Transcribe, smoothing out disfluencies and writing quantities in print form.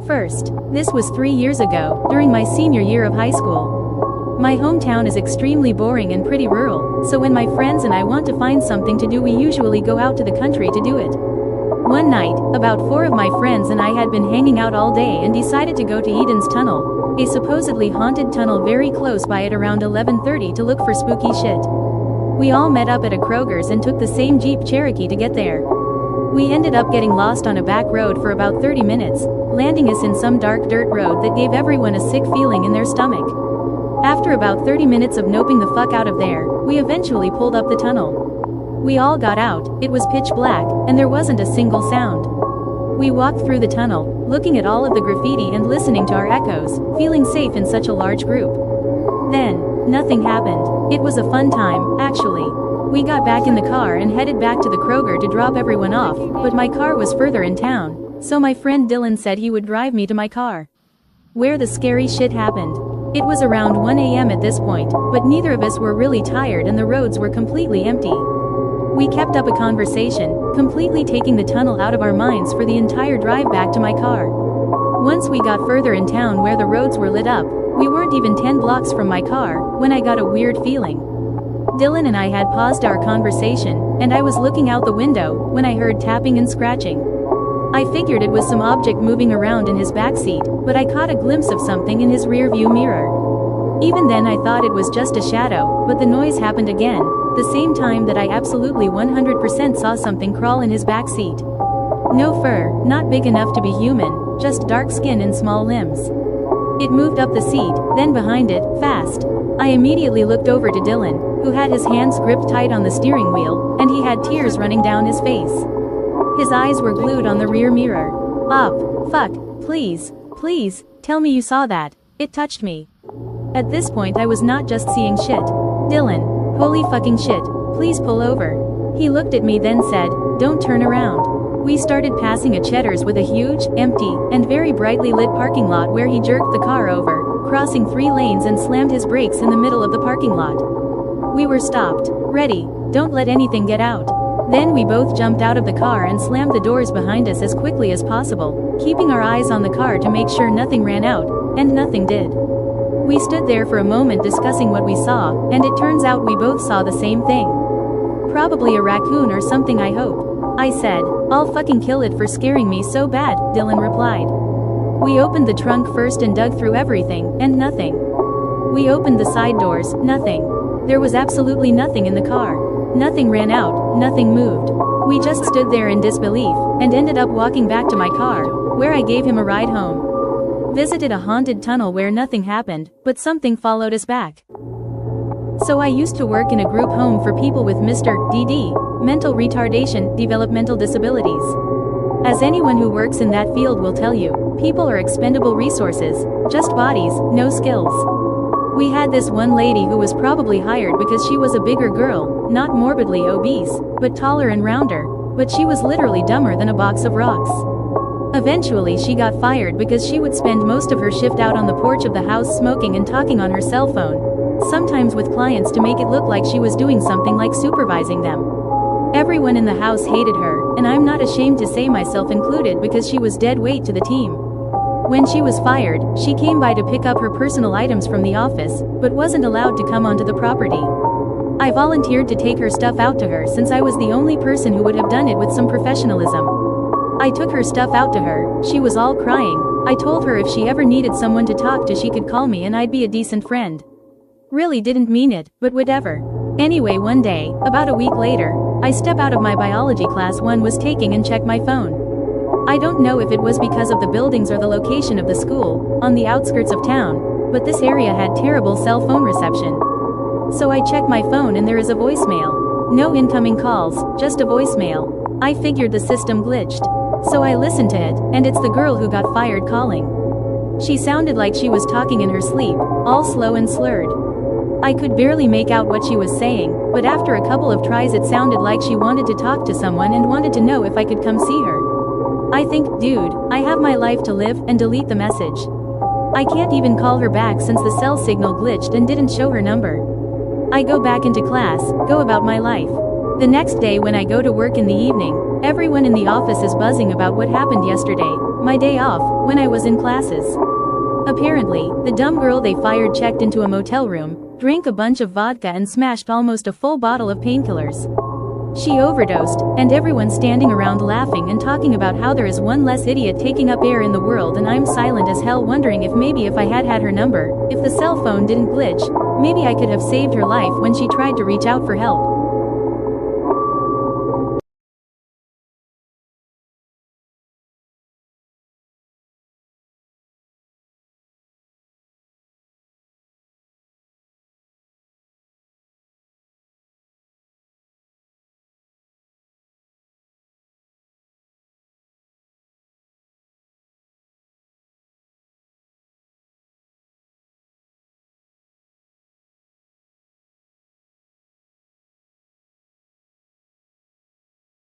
First, this was 3 years ago, during my senior year of high school. My hometown is extremely boring and pretty rural, so when my friends and I want to find something to do, we usually go out to the country to do it. One night, about 4 of my friends and I had been hanging out all day and decided to go to Eden's Tunnel, a supposedly haunted tunnel very close by at around 11:30 to look for spooky shit. We all met up at a Kroger's and took the same Jeep Cherokee to get there. We ended up getting lost on a back road for about 30 minutes, landing us in some dark dirt road that gave everyone a sick feeling in their stomach. After about 30 minutes of noping the fuck out of there, we eventually pulled up the tunnel. We all got out, it was pitch black, and there wasn't a single sound. We walked through the tunnel, looking at all of the graffiti and listening to our echoes, feeling safe in such a large group. Then, nothing happened. It was a fun time, actually. We got back in the car and headed back to the Kroger to drop everyone off, but my car was further in town, so my friend Dylan said he would drive me to my car. Where the scary shit happened. It was around 1 a.m. at this point, but neither of us were really tired and the roads were completely empty. We kept up a conversation, completely taking the tunnel out of our minds for the entire drive back to my car. Once we got further in town where the roads were lit up, we weren't even 10 blocks from my car, when I got a weird feeling. Dylan and I had paused our conversation, and I was looking out the window, when I heard tapping and scratching. I figured it was some object moving around in his backseat, but I caught a glimpse of something in his rearview mirror. Even then I thought it was just a shadow, but the noise happened again, the same time that I absolutely 100% saw something crawl in his backseat. No fur, not big enough to be human, just dark skin and small limbs. It moved up the seat, then behind it, fast. I immediately looked over to Dylan, who had his hands gripped tight on the steering wheel, and he had tears running down his face. His eyes were glued on the rear mirror. Fuck, please, tell me you saw that. It touched me. At this point I was not just seeing shit. Dylan, holy fucking shit, please pull over. He looked at me then said, don't turn around. We started passing a Cheddar's with a huge, empty, and very brightly lit parking lot where he jerked the car over, crossing 3 lanes and slammed his brakes in the middle of the parking lot. We were stopped. Ready, don't let anything get out. Then we both jumped out of the car and slammed the doors behind us as quickly as possible, keeping our eyes on the car to make sure nothing ran out, and nothing did. We stood there for a moment discussing what we saw, and it turns out we both saw the same thing. Probably a raccoon or something, I hope. I said, I'll fucking kill it for scaring me so bad, Dylan replied. We opened the trunk first and dug through everything, and nothing. We opened the side doors, nothing. There was absolutely nothing in the car. Nothing ran out, nothing moved. We just stood there in disbelief, and ended up walking back to my car, where I gave him a ride home. Visited a haunted tunnel where nothing happened, but something followed us back. So I used to work in a group home for people with Mr. DD, mental retardation, developmental disabilities. As anyone who works in that field will tell you, people are expendable resources, just bodies, no skills. We had this one lady who was probably hired because she was a bigger girl, not morbidly obese, but taller and rounder, but she was literally dumber than a box of rocks. Eventually she got fired because she would spend most of her shift out on the porch of the house smoking and talking on her cell phone, sometimes with clients to make it look like she was doing something like supervising them. Everyone in the house hated her, and I'm not ashamed to say myself included because she was dead weight to the team. When she was fired, she came by to pick up her personal items from the office, but wasn't allowed to come onto the property. I volunteered to take her stuff out to her since I was the only person who would have done it with some professionalism. I took her stuff out to her, she was all crying. I told her if she ever needed someone to talk to she could call me and I'd be a decent friend. Really didn't mean it, but whatever. Anyway, one day, about a week later, I step out of my biology class one was taking and check my phone. I don't know if it was because of the buildings or the location of the school, on the outskirts of town, but this area had terrible cell phone reception. So I check my phone and there is a voicemail. No incoming calls, just a voicemail. I figured the system glitched. So I listened to it, and it's the girl who got fired calling. She sounded like she was talking in her sleep, all slow and slurred. I could barely make out what she was saying, but after a couple of tries it sounded like she wanted to talk to someone and wanted to know if I could come see her. I think, dude, I have my life to live, and delete the message. I can't even call her back since the cell signal glitched and didn't show her number. I go back into class, go about my life. The next day when I go to work in the evening, everyone in the office is buzzing about what happened yesterday, My day off, when I was in classes. Apparently, the dumb girl they fired checked into a motel room, drank a bunch of vodka and smashed almost a full bottle of painkillers. She overdosed, and everyone's standing around laughing and talking about how there is one less idiot taking up air in the world, and I'm silent as hell wondering if maybe if I had had her number, if the cell phone didn't glitch, maybe I could have saved her life when she tried to reach out for help.